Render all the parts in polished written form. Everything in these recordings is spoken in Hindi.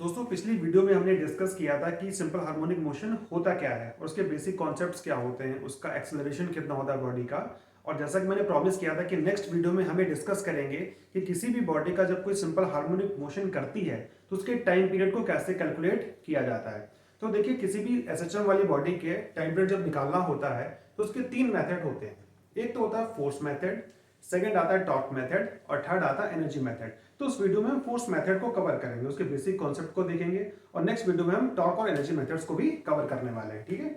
दोस्तों पिछली वीडियो में हमने डिस्कस किया था कि सिंपल हार्मोनिक मोशन होता क्या है और उसके बेसिक कॉन्सेप्ट्स क्या होते हैं, उसका एक्सेलरेशन कितना होता है बॉडी का। और जैसा कि मैंने प्रॉमिस किया था कि नेक्स्ट वीडियो में हमें डिस्कस करेंगे कि किसी भी बॉडी का जब कोई सिंपल हार्मोनिक मोशन करती है तो उसके टाइम पीरियड को कैसे कैलकुलेट किया जाता है। तो देखिए किसी भी एसएचएम वाली बॉडी के टाइम पीरियड जब निकालना होता है तो उसके तीन मेथड होते हैं। एक तो होता है फोर्स मेथड, सेकंड आता है टॉर्क मेथड और थर्ड आता है एनर्जी मेथड। तो उस वीडियो में हम फोर्स मेथड को कवर करेंगे, उसके बेसिक कॉन्सेप्ट को देखेंगे और नेक्स्ट वीडियो में हम टॉर्क और एनर्जी मेथड्स को भी कवर करने वाले हैं। ठीक है,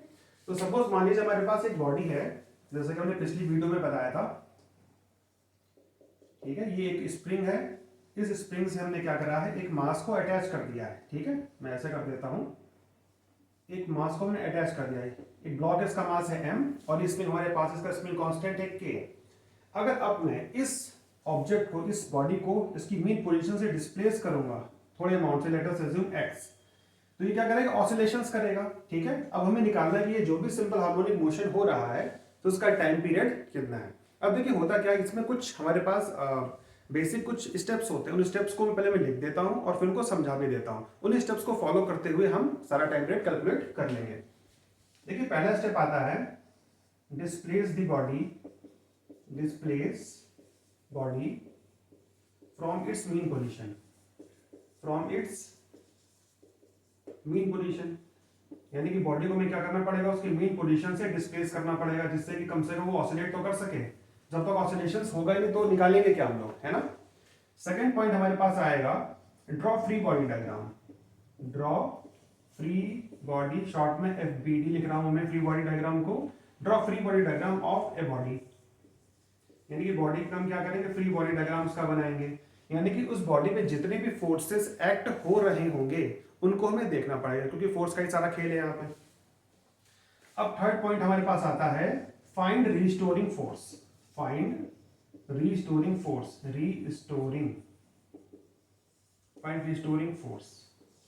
तो सपोज मान लीजिए हमारे पास एक बॉडी है, जैसे कि हमने पिछली वीडियो में बताया था। ठीक है, ये एक स्प्रिंग है। इस स्प्रिंग से हमने क्या करा है, एक मास को अटैच कर दिया है। ठीक है, मैं ऐसे कर देता हूं, एक मास को हमने अटैच कर दिया है। एक ब्लॉक है, इसका मास है m और इसमें हमारे पास इसका स्प्रिंग कांस्टेंट है k। अगर अब मैं इस ऑब्जेक्ट को, इस बॉडी को इसकी मीन पोजीशन से डिस्प्लेस करूंगा थोड़े अमाउंट से, लेट अस अज्यूम x, तो ये क्या करेगा, ऑसिलेशंस करेगा। ठीक है, अब हमें निकालना है कि ये जो भी सिंपल हार्मोनिक मोशन हो रहा है तो उसका टाइम पीरियड कितना है। अब देखिए होता क्या है, इसमें कुछ हमारे पास बेसिक कुछ स्टेप्स होते हैं। उन स्टेप्स को पहले मैं लिख देता हूं और फिर उनको समझा भी देता हूं। उन स्टेप्स को फॉलो करते हुए हम सारा टाइम पीरियड कैलकुलेट कर लेंगे। देखिए पहला स्टेप आता है displace the body, displace body from its mean position, from its mean position. यानी कि बॉडी को हमें क्या करना पड़ेगा, उसकी मीन पोजीशन से डिस्प्लेस करना पड़ेगा, जिससे कि कम से कम वो ऑसिलेट तो कर सके। जब तक ऑसिलेशंस होगा ही नहीं तो निकालेंगे क्या हम लोग, है ना। सेकंड पॉइंट हमारे पास आएगा draw free body diagram. Draw free body, short में एफबीडी लिख रहा हूं मैं फ्री बॉडी डायग्राम को। Draw free body diagram of a body, यानी कि बॉडी का हम क्या करेंगे, फ्री बॉडी डायग्राम उसका बनाएंगे। यानी कि उस बॉडी में जितने भी फोर्सेस एक्ट हो रहे होंगे उनको हमें देखना पड़ेगा, क्योंकि फोर्स का ही सारा खेल है यहाँ पे। अब थर्ड पॉइंट हमारे पास आता है find restoring force. Find restoring force, restoring, find restoring force.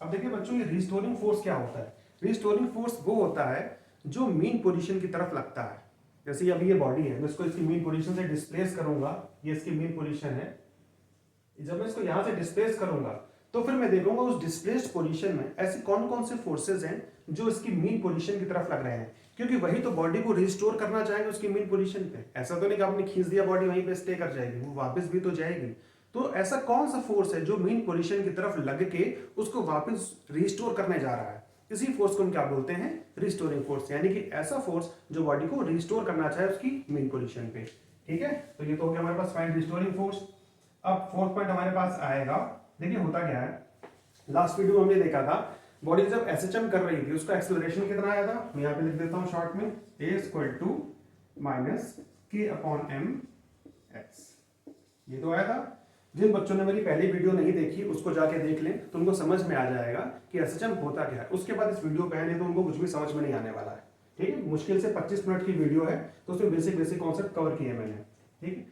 अब देखिए बच्चों, ये रीस्टोरिंग फोर्स क्या होता है। रीस्टोरिंग फोर्स वो होता है जो मीन पोजीशन की तरफ लगता है। जैसे अभी ये बॉडी है, मैं इसको इसकी मीन पोजीशन से डिस्प्लेस करूंगा, ये इसकी मीन पोजीशन है। जब मैं इसको यहां से डिस्प्लेस करूंगा तो फिर मैं देखूंगा उस डिस्प्लेस्ड पोजीशन में ऐसे कौन कौन से फोर्सेस हैं जो इसकी मीन पोजीशन की तरफ लग रहे हैं, क्योंकि वही तो बॉडी को रिस्टोर करना चाहेंगे उसकी मीन पोजीशन पे। ऐसा तो नहीं कि आपने खींच दिया बॉडी वहीं पे स्टे कर जाएगी, वो वापस भी तो जाएगी। तो ऐसा कौन सा फोर्स है जो मीन पोजीशन की तरफ लग के उसको वापस रिस्टोर करने जा रहा है, इसी फोर्स को हम क्या बोलते हैं, रिस्टोरिंग फोर्स। यानी कि ऐसा फोर्स जो बॉडी को रिस्टोर करना चाहे उसकी मीन पोजीशन पे। ठीक है, तो ये तो हो गया हमारे पास फाइंड रिस्टोरिंग फोर्स। अब फोर्थ पॉइंट हमारे पास आएगा, देखिए होता क्या है, लास्ट वीडियो हमने देखा था बॉडी जब एसएचएम कर रही थी उसका एक्सेलरेशन कितना आया था, मैं यहाँ पे लिख देता हूँ शॉर्ट में, a इक्वल टू माइनस के अपॉन एम एक्स। ये तो आया था। जिन बच्चों ने मेरी पहली वीडियो नहीं देखी उसको जाके देख लें तो उनको समझ में आ जाएगा कि एसएचएम होता क्या है। उसके बाद इस वीडियो पे आने तो उनको कुछ भी समझ में नहीं आने वाला है। ठीक है, मुश्किल से 25 मिनट की वीडियो है तो उसमें बेसिक बेसिक कॉन्सेप्ट कवर किए मैंने। ठीक,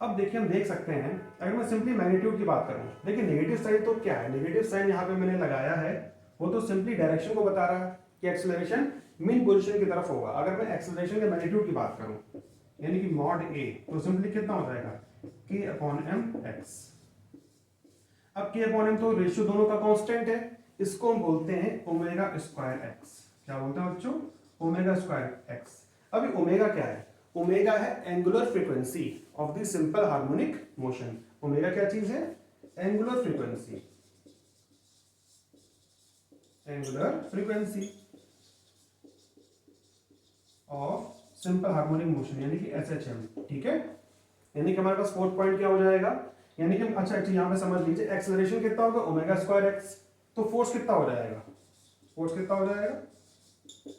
अब देखिए हम देख सकते हैं, अगर मैं सिंपली मैग्नीट्यूड की बात करूं, देखिए नेगेटिव साइन तो क्या है, नेगेटिव साइन यहाँ पे मैंने लगाया है, वो तो सिंपली डायरेक्शन को बता रहा है कि एक्सेलरेशन मीन पोजीशन की तरफ होगा। अगर मैं एक्सेलरेशन के मैग्नीट्यूड की बात करूं यानी कि मॉड ए, तो सिंपली कितना हो जाएगा, के अपॉन एम एक्स। अब के अपॉन एम तो रेशियो दोनों का कांस्टेंट है, इसको हम बोलते हैं ओमेगा स्क्वायर एक्स। क्या बोलते हैं बच्चों, ओमेगा स्क्वायर एक्स। अभी ओमेगा क्या है, ओमेगा है angular frequency of the simple harmonic motion. Omega क्या चीज है, angular frequency, angular frequency of simple harmonic motion यानी कि एसएचएम। ठीक है, यानी कि हमारे पास फोर्थ पॉइंट क्या हो जाएगा, यानी कि अच्छा यहां पे समझ लीजिए एक्सेलरेशन कितना होगा, ओमेगा स्क्वायर एक्स। तो फोर्स कितना हो जाएगा, फोर्स कितना हो जाएगा,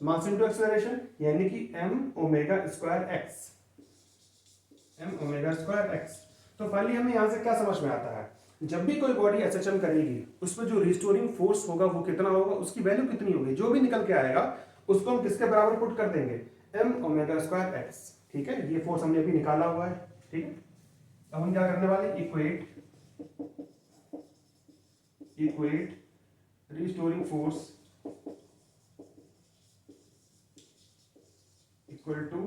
मास इनटू एक्सेलरेशन, यानी कि m omega square x, m omega square x. तो फाइनली हमें यहां से क्या समझ में आता है, जब भी कोई बॉडी एसएचएम करेगी उसमें जो रिस्टोरिंग फोर्स होगा वो कितना होगा, उसकी वैल्यू कितनी होगी, जो भी निकल के आएगा उसको हम किसके बराबर पुट कर देंगे, m ओमेगा स्क्वायर एक्स। ठीक है, ये फोर्स हमने अभी निकाला हुआ है। ठीक है, अब हम क्या करने वाले, equate, equate restoring force equal to,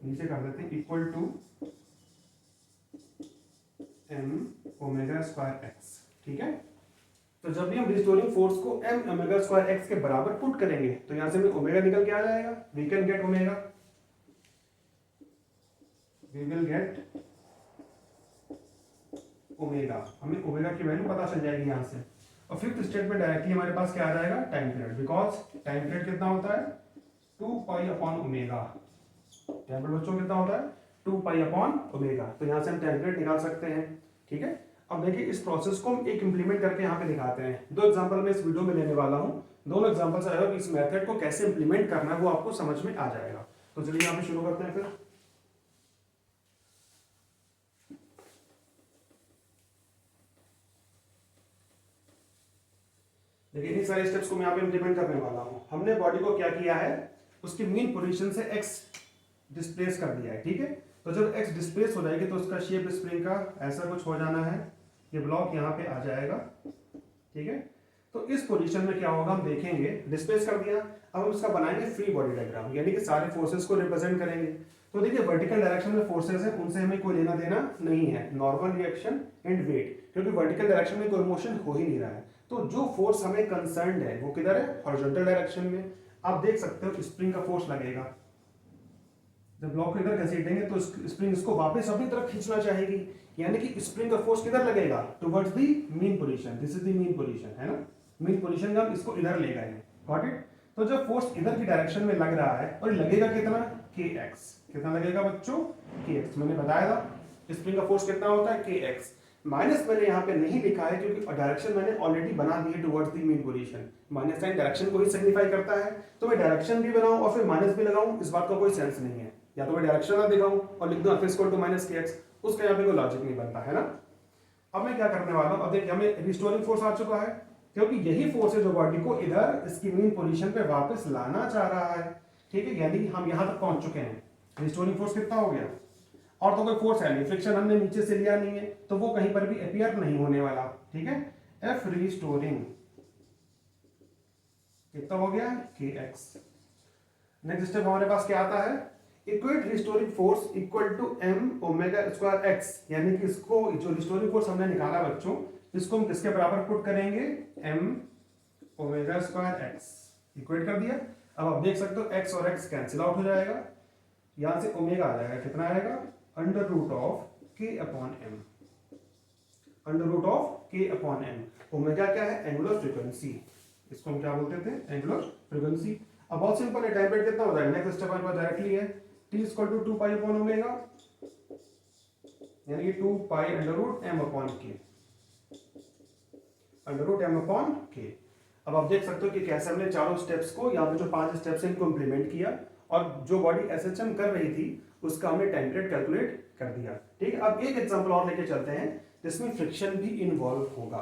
नीचे कर देते हैं, equal to m omega square x. ठीक है, तो जब भी हम रिस्टोरिंग फोर्स को m ओमेगा स्क्वायर x के बराबर पुट करेंगे तो यहां से हमें ओमेगा निकल के आ जाएगा, we can get omega, we will get omega, हमें ओमेगा की वैल्यू पता चल जाएगी यहां से। और फिफ्थ स्टेटमेंट डायरेक्टली हमारे पास क्या आ जाएगा, time period, because time period कितना होता है 2 pi upon omega, time period बच्चों कितना होता है 2 पाई अपॉन ओमेगा, तो यहां से हम टाइम पीरियड निकाल सकते हैं। ठीक है, अब देखिए इस प्रोसेस को हम एक इंप्लीमेंट करके यहाँ पे दिखाते हैं। दो एग्जांपल मैं इस वीडियो में लेने वाला हूँ, दोनों एग्जांपल से आएगा कि इस मेथड को कैसे इंप्लीमेंट करना है वो आपको समझ में आ जाएगा। तो चलिए यहाँ पे शुरू करते हैं फिर। देखिए इन सारे स्टेप्स को मैं यहाँ पे इंप्लीमेंट करने वाला हूँ। हमने बॉडी को क्या किया है, उसकी मीन पोजीशन से एक्स डिस्प्लेस कर दिया है। ठीक है, तो जब एक्स डिस्प्लेस हो जाएगी तो उसका शेप स्प्रिंग का ऐसा कुछ हो जाना है, ये ब्लॉक यहाँ पे आ जाएगा। ठीक है, तो इस पोजीशन में क्या होगा हम देखेंगे, डिस्प्लेस कर दिया, अब हम इसका बनाएंगे फ्री बॉडी डायग्राम, यानी कि सारे फोर्सेस को रिप्रेजेंट करेंगे। तो देखिए वर्टिकल डायरेक्शन में फोर्सेस है, उनसे हमें कोई लेना देना नहीं है, नॉर्मल रिएक्शन एंड वेट, क्योंकि वर्टिकल डायरेक्शन में कोई मोशन हो ही नहीं रहा है। तो जो फोर्स हमें कंसर्न्ड है वो किधर है, हॉरिजॉन्टल डायरेक्शन में। आप देख सकते हो स्प्रिंग का फोर्स लगेगा, जब ब्लॉक को इधर घसीटेंगे तो स्प्रिंग इसको वापस अपनी तरफ खींचना चाहेगी, यानी कि स्प्रिंग का फोर्स किधर लगेगा, towards the mean position, this is the mean position, है ना, मीन पोजीशन में हम इसको इधर ले गए हैं। Got it. तो जब फोर्स इधर की डायरेक्शन में लग रहा है और लगेगा कितना, kx, कितना लगेगा बच्चों, kx, मैंने बताया था स्प्रिंग का फोर्स कितना होता है kx, माइनस मैंने यहाँ पे नहीं लिखा है क्योंकि डायरेक्शन मैंने ऑलरेडी बना दी है towards the mean position, minus sign direction को ही सिग्निफाई करता है, तो मैं डायरेक्शन भी बनाऊं और फिर माइनस भी लगाऊं, इस बात का कोई सेंस नहीं है। या तो मैं डायरेक्शन ना दिखाऊं और लिख दूं f equal to minus kx, उसका यहाँ पे कोई लॉजिक नहीं बनता है ना। अब मैं क्या करने वाला हूं, अब देखिए हमें रिस्टोरिंग फोर्स आ चुका है, क्योंकि यही फोर्स है जो बॉडी को इधर इसकी मीन पोजीशन पे वापस लाना चाह रहा है। ठीक है, यानी कि हम यहां तक पहुंच चुके हैं। रिस्टोरिंग फोर्स कितना हो गया, और तो कोई फोर्स है नहीं, फ्रिक्शन हमने नीचे से लिया नहीं है तो वो कहीं पर भी अपीयर नहीं होने वाला। ठीक है, एफ रिस्टोरिंग कितना हो गया kx। नेक्स्ट स्टेप हमारे पास क्या आता है, equate restoring force equal to m omega square x, यानी कि इसको जो रिस्टोरिंग फोर्स हमने निकाला बच्चों, इसको हम किसके बराबर पुट करेंगे, m omega square x, equate कर दिया। अब आप देख सकते हो x और x कैंसिल आउट हो जाएगा, यहां से ओमेगा आ जाएगा, कितना आएगा, under root of k upon m, under root of k upon m। Omega क्या है, एंगुलर फ्रीक्वेंसी, इसको हम क्या बोलते थे, एंगुलर फ्रीक्वेंसी। अब बहुत सिंपल है, टाइम पीरियड कितना हो जाएगा, नेक्स्ट स्टेप हमारे पास डायरेक्टली है t equal to 2 pi upon omega, यानी कि 2 pi under root m upon k, under root m upon k। अब आप देख सकते हो कि कैसे हमने चारों स्टेप्स को, यहाँ पे जो 5 स्टेप्स हैं इनको इंप्लीमेंट किया, और जो बॉडी एसएचएम कर रही थी उसका हमने टाइम पीरियड कैलकुलेट कर दिया। ठीक है, अब एक एग्जांपल और लेके चलते हैं जिसमें फ्रिक्शन भी इन्वॉल्व होगा,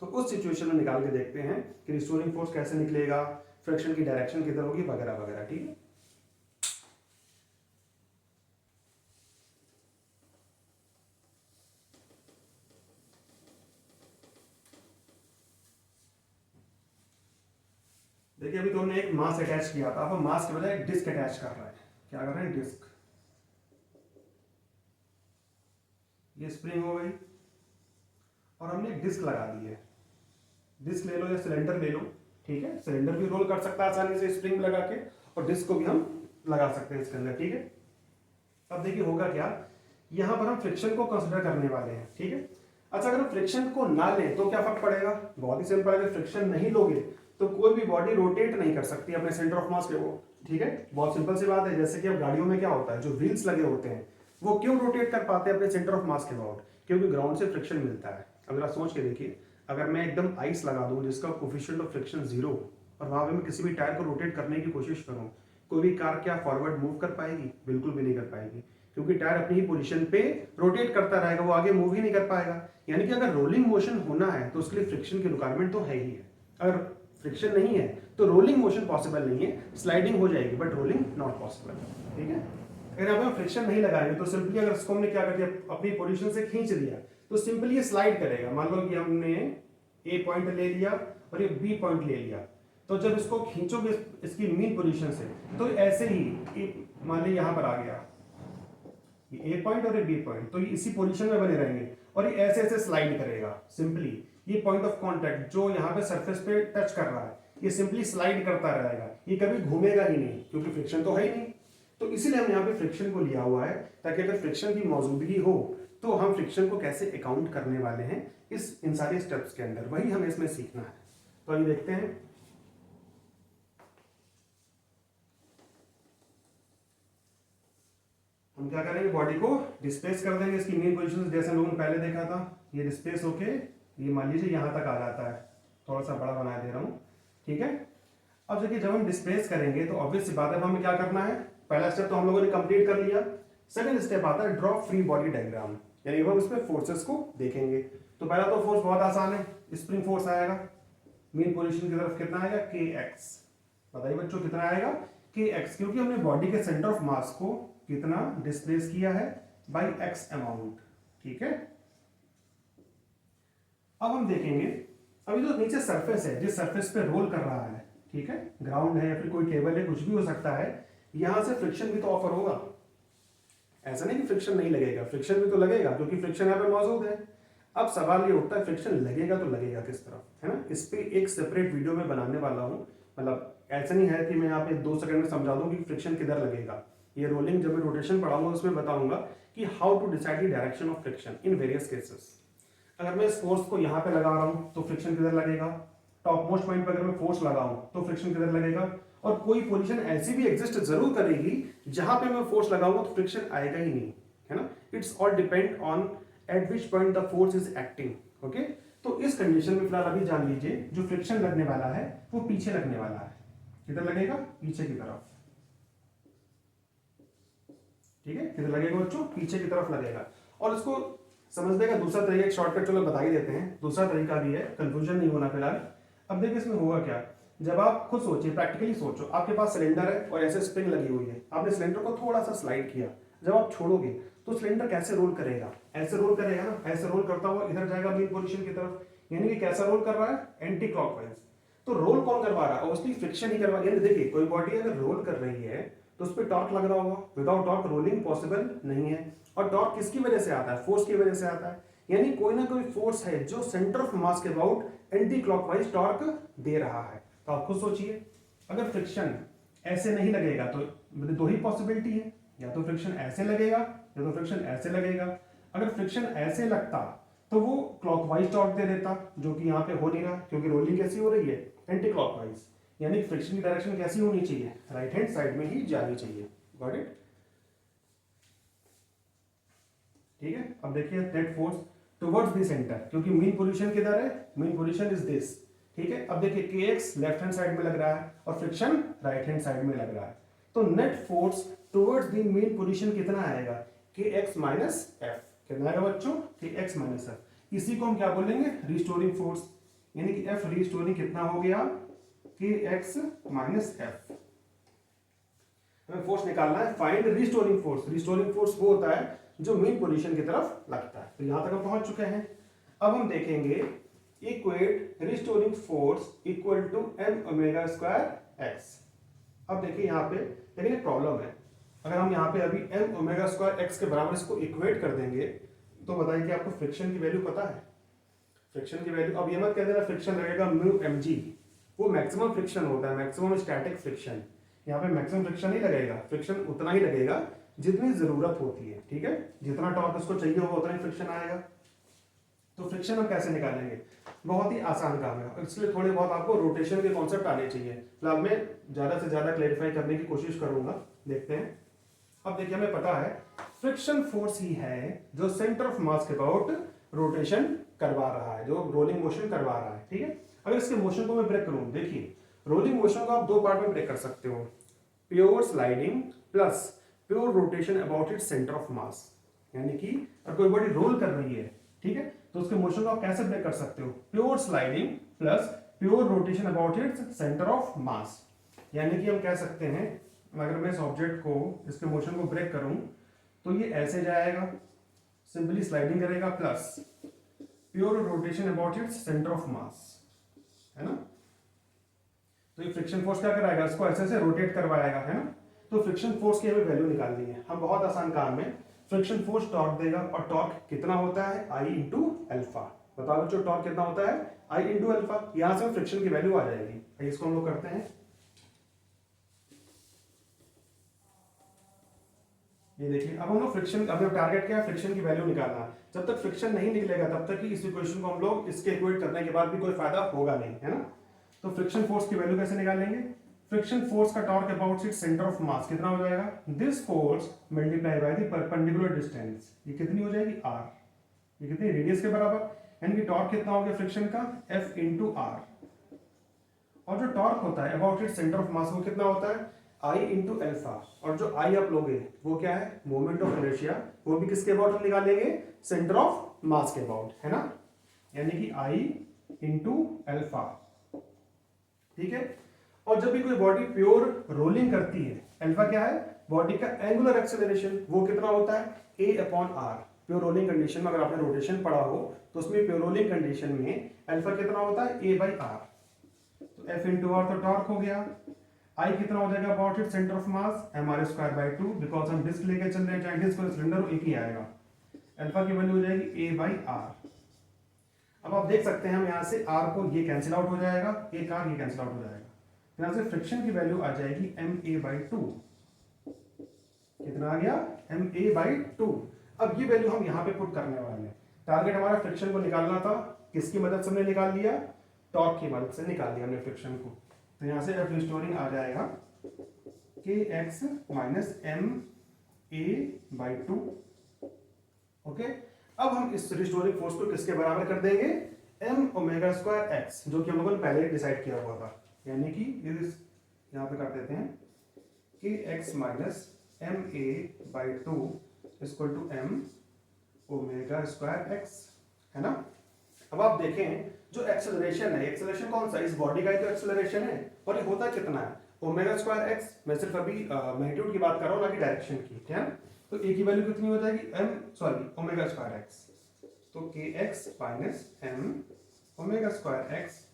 तो उस सिचुएशन में निकाल के देखते हैं कि रिस्टोरिंग फोर्स कैसे निकलेगा, फ्रिक्शन की डायरेक्शन किधर होगी, वगैरह वगैरह। ठीक है, देखिए अभी तो हमने एक मास अटैच किया था, अब मास के बजाय एक डिस्क अटैच कर रहा है। क्या कर रहे हैं, डिस्क, ये स्प्रिंग हो गई और हमने एक डिस्क लगा दी है, डिस्क ले लो या सिलेंडर ले लो। ठीक है, सिलेंडर भी रोल कर सकता है आसानी से स्प्रिंग लगा के, और डिस्क को भी हम लगा सकते हैं इसके अंदर। ठीक है, अब देखिए होगा क्या, यहां पर हम फ्रिक्शन को कंसिडर करने वाले हैं। ठीक है, अच्छा अगर हम फ्रिक्शन को ना लें तो क्या फर्क पड़ेगा, बहुत ही सिंपल है, अगर फ्रिक्शन नहीं लोगे तो कोई भी बॉडी रोटेट नहीं कर सकती अपने सेंटर ऑफ मास के वो। ठीक है, बहुत सिंपल सी बात है, जैसे कि अब गाड़ियों में क्या होता है, जो व्हील्स लगे होते हैं वो क्यों रोटेट कर पाते हैं अपने सेंटर ऑफ मास के अबाउट, क्योंकि ग्राउंड से फ्रिक्शन मिलता है। अगर आप सोच के देखिए, अगर मैं एकदम आइस लगा दूं जिसका कोफिशिएंट ऑफ फ्रिक्शन 0, और वहां पे मैं किसी भी टायर को रोटेट करने की कोशिश करूं, कोई भी कार क्या फॉरवर्ड मूव कर पाएगी, बिल्कुल भी नहीं कर पाएगी, क्योंकि टायर अपनी ही पोजीशन पे रोटेट करता रहेगा, वो आगे मूव ही नहीं कर पाएगा। यानी कि अगर रोलिंग मोशन होना है तो उसके लिए फ्रिक्शन की रिक्वायरमेंट तो है ही है। अगर फ्रिक्शन नहीं है तो रोलिंग मोशन पॉसिबल नहीं है, स्लाइडिंग हो जाएगी बट रोलिंग नॉट पॉसिबल। ठीक है, अगर आप फ्रिक्शन नहीं लगाएंगे तो सिंपली अगर इसको हमने क्या कर दिया, अपनी पोजीशन से खींच दिया तो सिंपली ये स्लाइड करेगा। मान लो कि हमने ए पॉइंट ले लिया और ये बी पॉइंट ले लिया, तो जब इसको खींचोगे इसकी मीन पोजीशन से तो ऐसे ही मान ली यहां पर आ गया ये ए पॉइंट और ये बी पॉइंट, तो ये इसी पोजीशन में बने रहेंगे और ये ऐसे ऐसे स्लाइड करेगा। सिंपली ये पॉइंट ऑफ कांटेक्ट जो यहाँ पे सरफेस पे टच कर रहा है, ये सिंपली स्लाइड करता रहेगा, ये कभी घूमेगा ही नहीं क्योंकि फ्रिक्शन तो है ही नहीं। तो इसीलिए हम यहाँ पे फ्रिक्शन को लिया हुआ है, ताकि अगर फ्रिक्शन की मौजूदगी हो तो हम फ्रिक्शन को कैसे अकाउंट करने वाले हैं इन सारे स्टेप्स के अंदर, वही हमें इसमें सीखना है। तो अभी देखते हैं। हम क्या करेंगे, बॉडी को डिस्प्लेस कर देंगे इसकी मेन पोजीशन, जैसे हम लोगों ने पहले देखा था। ये डिस्प्लेस होके ये मान लीजिए यहाँ तक आ जाता है, थोड़ा सा बड़ा बना दे रहा हूँ, ठीक है। अब देखिए जब हम डिस्प्लेस करेंगे तो ऑब्वियस सी बात है हमें क्या करना है, पहला स्टेप तो हम लोगों ने कंप्लीट कर लिया। सेकंड स्टेप आता है ड्रॉ फ्री बॉडी डायग्राम, यानी हम इसमें फोर्सेस को देखेंगे। तो पहला तो फोर्स बहुत आसान है, स्प्रिंग फोर्स आएगा, मेन पोजीशन की तरफ कितना आएगा, के एक्स। बताइए बच्चों कितना आएगा, के एक्स, क्योंकि हमने बॉडी के सेंटर ऑफ मास को कितना डिस्प्लेस किया है, बाई एक्स अमाउंट, ठीक है। अब हम देखेंगे, अभी जो नीचे सरफेस है, जिस सरफेस पे रोल कर रहा है, ठीक है, ग्राउंड है या फिर कोई टेबल है, कुछ भी हो सकता है, यहां से फ्रिक्शन भी तो ऑफर होगा। ऐसा नहीं कि फ्रिक्शन नहीं लगेगा, फ्रिक्शन भी तो लगेगा क्योंकि फ्रिक्शन यहाँ पे मौजूद है। अब सवाल ये उठता है फ्रिक्शन लगेगा तो लगेगा किस तरफ, है ना। इस पे एक सेपरेट वीडियो में बनाने वाला हूँ, मतलब ऐसा नहीं है कि मैं यहाँ पे 2 सेकंड में समझा दूं कि फ्रिक्शन किधर लगेगा। ये रोलिंग जब मैं रोटेशन पढ़ाऊंगा उसमें बताऊंगा कि how to decide the direction of friction in various cases. अगर मैं इस फोर्स को यहाँ पे लगा रहा हूँ तो फ्रिक्शन किधर लगेगा, टॉप मोस्ट पॉइंट पर अगर मैं फोर्स लगाऊं तो फ्रिक्शन किधर लगेगा, और कोई पोजीशन ऐसी भी एग्जिस्ट जरूर करेगी जहां पे मैं फोर्स लगाऊंगा तो फ्रिक्शन आएगा ही नहीं, है ना। It's all depend on eight which point the force is acting, okay. तो इस कंडीशन में फिलहाल अभी जान लीजिए जो फ्रिक्शन लगने वाला है वो पीछे लगने वाला है, किधर लगेगा, पीछे की तरफ, ठीक है। किधर लगेगा बच्चों, पीछे की तरफ लगेगा। और इसको समझने का दूसरा तरीका, एक शॉर्टकट चलो बता ही देते हैं, दूसरा तरीका भी है, कंफ्यूजन नहीं होना फिलहाल। अब देखिए इसमें होगा क्या, जब आप खुद सोचिए, प्रैक्टिकली सोचो, आपके पास सिलेंडर है और ऐसे स्प्रिंग लगी हुई है, आपने सिलेंडर को थोड़ा सा स्लाइड किया, जब आप छोड़ोगे तो सिलेंडर कैसे रोल करेगा, ऐसे रोल करेगा ना, ऐसे रोल करता हुआ इधर जाएगा मेन पोजीशन की तरफ, यानी कि कैसा रोल कर रहा है, एंटी क्लॉकवाइज। तो रोल कौन करवा रहा है, ऑब्वियसली फ्रिक्शन ही करवा, यानी देखिए कोई बॉडी अगर रोल कर रही है तो उस पर टॉर्क लग रहा होगा, विदाउट टॉर्क रोलिंग पॉसिबल नहीं है। और टॉर्क किसकी वजह से आता है, फोर्स की वजह से आता है, यानी कोई ना कोई फोर्स है जो सेंटर ऑफ मास के अबाउट एंटी क्लॉकवाइज टॉर्क दे रहा है। तो आप खुद सोचिए, अगर फ्रिक्शन ऐसे नहीं लगेगा तो दो ही पॉसिबिलिटी है, या तो फ्रिक्शन ऐसे लगेगा या तो फ्रिक्शन ऐसे लगेगा। अगर फ्रिक्शन ऐसे लगता तो वो क्लॉकवाइज टॉर्क दे देता, जो कि यहाँ पे हो नहीं रहा, क्योंकि रोलिंग कैसी हो रही है, एंटी क्लॉकवाइज, यानी फ्रिक्शन की डायरेक्शन कैसी होनी चाहिए, राइट हैंड साइड में ही जानी चाहिए। गॉट इट, ठीक है। अब देखिए net force towards the centre, क्योंकि मेन पोजीशन किधर है, मेन पोजीशन इज दिस, ठीक है। अब देखिए kx लेफ्ट हैंड साइड में लग रहा है और फ्रिक्शन राइट हैंड साइड में लग रहा है, तो net force towards the main position कितना आएगा, kx माइनस एफ। कितना आएगा बच्चों, kx माइनस एफ। इसी को हम क्या बोलेंगे, रिस्टोरिंग फोर्स, यानी कि एफ रिस्टोरिंग कितना हो गया, kx माइनस एफ। हमें फोर्स निकालना है, find restoring force. Restoring force वो होता है जो मेन पोजीशन की तरफ लगता है। तो यहां तक हम पहुंच चुके हैं। अब हम देखेंगे equate restoring force equal to m omega square x। अब देखिए यहाँ पे लेकिन एक प्रॉब्लम है, अगर हम यहाँ पे अभी m ओमेगा स्क्वायर x के बराबर इसको इक्वेट कर देंगे तो बताइए कि आपको फ्रिक्शन की वैल्यू पता है, फ्रिक्शन की वैल्यू, अब ये मत कह देना फ्रिक्शन लगेगा म्यू mg, वो मैक्सिमम फ्रिक्शन होता है, मैक्सिमम स्टैटिक फ्रिक्शन। यहाँ पे मैक्सिमम फ्रिक्शन नहीं लगेगा, फ्रिक्शन उतना ही लगेगा जितनी जरूरत होती है, ठीक है। जितना टॉर्क उसको चाहिए होगा उतना ही फ्रिक्शन आएगा। तो फ्रिक्शन हम कैसे निकालेंगे, बहुत ही आसान काम है, इसलिए थोड़े बहुत आपको रोटेशन के कॉन्सेप्ट आने चाहिए। फिलहाल मैं ज्यादा से ज्यादा क्लैरिफाई करने की कोशिश करूंगा, देखते हैं। अब देखिए हमें पता है फ्रिक्शन फोर्स ही है जो सेंटर ऑफ मास के अबाउट रोटेशन करवा रहा है, जो रोलिंग मोशन करवा रहा है, ठीक है। अगर इसके मोशन को मैं ब्रेक करूं, देखिए रोलिंग मोशन को आप दो पार्ट में ब्रेक कर सकते हो, pure sliding plus pure rotation about its centre of मास। यानी कि अगर कोई बॉडी रोल कर रही है, ठीक है, तो उसके मोशन को आप कैसे ब्रेक कर सकते हो, pure sliding plus pure rotation about its centre of मास। यानी कि हम कह सकते हैं अगर मैं इस ऑब्जेक्ट को, इसके मोशन को ब्रेक करूं तो ये ऐसे जाएगा, सिंपली स्लाइडिंग करेगा, plus pure rotation about its centre of मास, है ना। तो ये फ्रिक्शन फोर्स क्या कराएगा, इसको ऐसे ऐसे रोटेट करवाएगा, है ना। तो फ्रिक्शन फोर्स की हमें वैल्यू निकालनी है, हम बहुत आसान काम है। फ्रिक्शन फोर्स टॉर्क देगा और टॉर्क कितना होता है, I इंटू अल्फा, बताओ बच्चों टॉर्क कितना होता है, आई इंटू अल्फा। यहां से फ्रिक्शन की वैल्यू आ जाएगी। इसको हम लोग करते हैं, ये देखिए अब हम लोग फ्रिक्शन, अब टारगेट क्या है, फ्रिक्शन की वैल्यू निकालना। जब तक फ्रिक्शन नहीं निकलेगा तब तक ही इस इक्वेशन को हम लोग इसके इक्वेट करने के बाद भी कोई फायदा होगा नहीं, है ना। तो फ्रिक्शन फोर्स की वैल्यू कैसे निकालेंगे, फ्रिक्शन फोर्स का torque about its centre of मास कितना हो जाएगा, this force multiply by the perpendicular distance, ये कितनी हो जाएगी r, ये कितनी रेडियस के बराबर, यानी कि टॉर्क कितना हो गया फ्रिक्शन का F इंटू आर। और जो टॉर्क होता है अबाउट इट्स सेंटर ऑफ मास वो कितना होता है आई इंटू एल्फा। और जो आई आप लोगे वो क्या है, मोमेंट ऑफ इनर्शिया, वो भी किसके अबाउट हम निकालेंगे, सेंटर ऑफ मास के अबाउट, है ना, यानी कि आई इंटू एल्फा। ठीक है। और जब भी कोई बॉडी प्योर रोलिंग करती है, अल्फा क्या है, बॉडी का एंगुलर एक्सेलरेशन, वो कितना होता है A upon R. Pure rolling condition में अगर आपने रोटेशन पढ़ा हो तो उसमें प्योर रोलिंग कंडीशन में अल्फा कितना होता है ए बाई आर। तो एफ इंटू आर तो टॉर्क हो गया, आई कितना हो जाएगा about it centre of mass M R square by 2, because हम डिस्क लेके चल रहे हैं, चाहे डिस्क और सिलेंडर हो एक ही आएगा। अल्फा की वैल्यू हो जाएगी ए बाई आर। अब आप देख सकते हैं हम यहाँ से आर को ये कैंसिल आउट हो जाएगा, एक आर ये कैंसिल आउट हो जाएगा, यहाँ से फ्रिक्शन की वैल्यू आ जाएगी एम ए बाई 2। कितना आ गया एम ए बाई 2। अब ये वैल्यू हम यहाँ पे पुट करने वाले हैं। टारगेट हमारा फ्रिक्शन को निकालना था, किसकी मदद से हमने निकाल लिया, टॉर्क की मदद से निकाल दिया हमने फ्रिक्शन को। तो यहाँ से एफ रिस्टोरिंग आ जाएगा k x minus m a by 2। Okay, अब हम इस रिस्टोरिंग फोर्स को किसके बराबर कर देंगे, एम ओमेगा स्क्वायर एक्स, जो कि हम लोगों ने पहले डिसाइड किया हुआ था, यानी कि यहाँ पे कर देते हैं k x minus m a by 2 equal to m omega square x, है ना। अब आप देखें जो एक्सेलरेशन है, एक्सेलरेशन कौन सा, इस बॉडी का ही तो एक्सेलरेशन है, और ये होता कितना है ओमेगा स्क्वायर एक्स। मैं सिर्फ अभी मैग्नीट्यूड की बात कर रहा हूँ ना कि डायरेक्शन की, ठीक है। तो ए की वैल्यू कितनी हो जाएगी ओमेगा स्क्वायर एक्स, तो k x minus m omega square x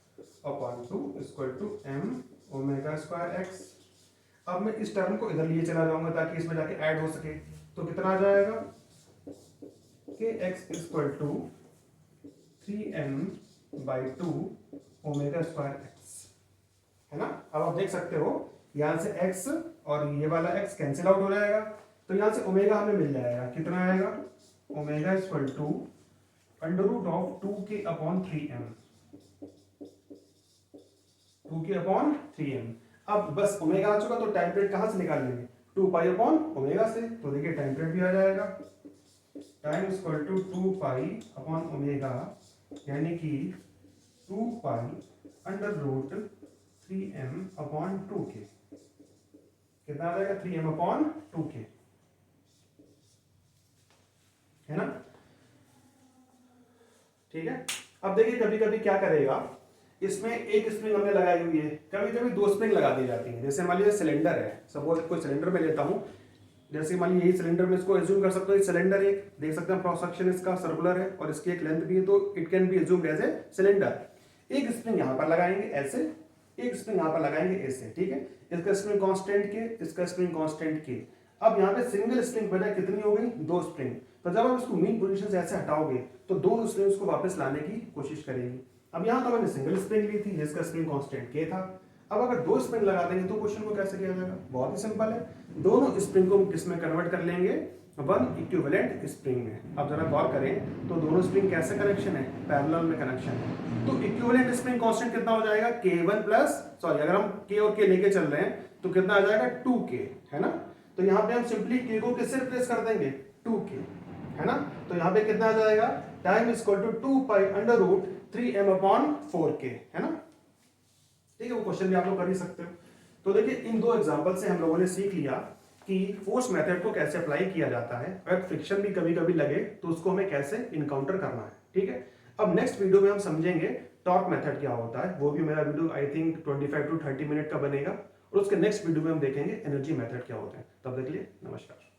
upon 2 equal to m omega square x. अब मैं इस टर्म को इधर लिए चला जाऊंगा ताकि इसमें जाके ऐड हो सके, तो कितना आ जाएगा k x equal to 3m by 2 omega square x, है ना। अब आप देख सकते हो यहां से x और ये वाला x कैंसिल आउट हो जाएगा, तो यहां से ओमेगा हमें मिल जाएगा, कितना आएगा omega equal to under root of 2k upon 3m, 2k upon 3m। अब बस ओमेगा आ चुका तो टाइम पीरियड कहां से निकाल लेंगे, 2 पाई अपॉन ओमेगा से। तो देखिए टाइम पीरियड भी आ जाएगा, time equal to 2 pi upon omega, यानी कि 2 pi under root 3m upon 2k। कितना आ जाएगा 3m अपॉन 2k, है ना। ठीक है। अब देखिए कभी कभी क्या करेगा, इसमें एक स्प्रिंग हमने लगाई हुई है, कभी कभी 2 स्प्रिंग लगा दी जाती है। जैसे मान लीजिए सिलेंडर है, सपोज कोई सिलेंडर में लेता हूं, जैसे मान लीजिए यही सिलेंडर में इसको एज्यूम कर सकते हो, सिलेंडर एक देख सकते हैं क्रॉस सेक्शन इसका सर्कुलर है और इसकी एक लेंथ भी है, तो it can be assumed as a cylinder. एक स्प्रिंग यहाँ पर लगाएंगे ऐसे, एक स्प्रिंग यहाँ पर लगाएंगे ऐसे, ठीक है। इसका स्प्रिंग कांस्टेंट के, इसका स्प्रिंग कांस्टेंट के। अब यहाँ पे सिंगल स्प्रिंग बजाय कितनी हो गई 2 स्प्रिंग, तो जब आप इसको मीन पोजीशन से ऐसे हटाओगे तो दोनों स्प्रिंग्स को वापस लाने की कोशिश करेगी। अब यहाँ तो मैंने सिंगल स्प्रिंग ली थी जिसका स्प्रिंग कांस्टेंट के था। अब अगर 2 स्प्रिंग लगा देंगे तो क्वेश्चन को कैसे किया जाएगा, बहुत ही सिंपल है, दोनों स्प्रिंग को किसमें कन्वर्ट कर लेंगे, वन इक्विवेलेंट स्प्रिंग में। अब जरा गौर करें तो दोनों स्प्रिंग कैसे कनेक्शन है, पैरेलल में कनेक्शन है। तो इक्विवेलेंट स्प्रिंग कांस्टेंट कितना हो जाएगा K1 प्लस, सॉरी अगर हम K और K लेके चल रहे हैं तो कितना आ जाएगा 2K, है ना। तो यहाँ पे हम सिंपली K को किससे रिप्लेस कर देंगे 2K, है ना। तो यहाँ पे कितना आ जाएगा time equal to 2 pi under root 3m upon 4K, है ना। ठीक है, वो क्वेश्चन भी आप लोग कर ही सकते हो। तो देखिए इन 2 एग्जांपल से हम लोगों ने सीख लिया कि फोर्स मेथड को कैसे अप्लाई किया जाता है, अगर फ्रिक्शन भी कभी कभी लगे तो उसको हमें कैसे इनकाउंटर करना है, ठीक है। अब नेक्स्ट वीडियो में हम समझेंगे टॉर्क मेथड क्या होता है, वो भी मेरा video I think 25 to 30 minute का बनेगा, और उसके नेक्स्ट वीडियो में हम देखेंगे एनर्जी मेथड क्या होते हैं। तब तक के लिए नमस्कार।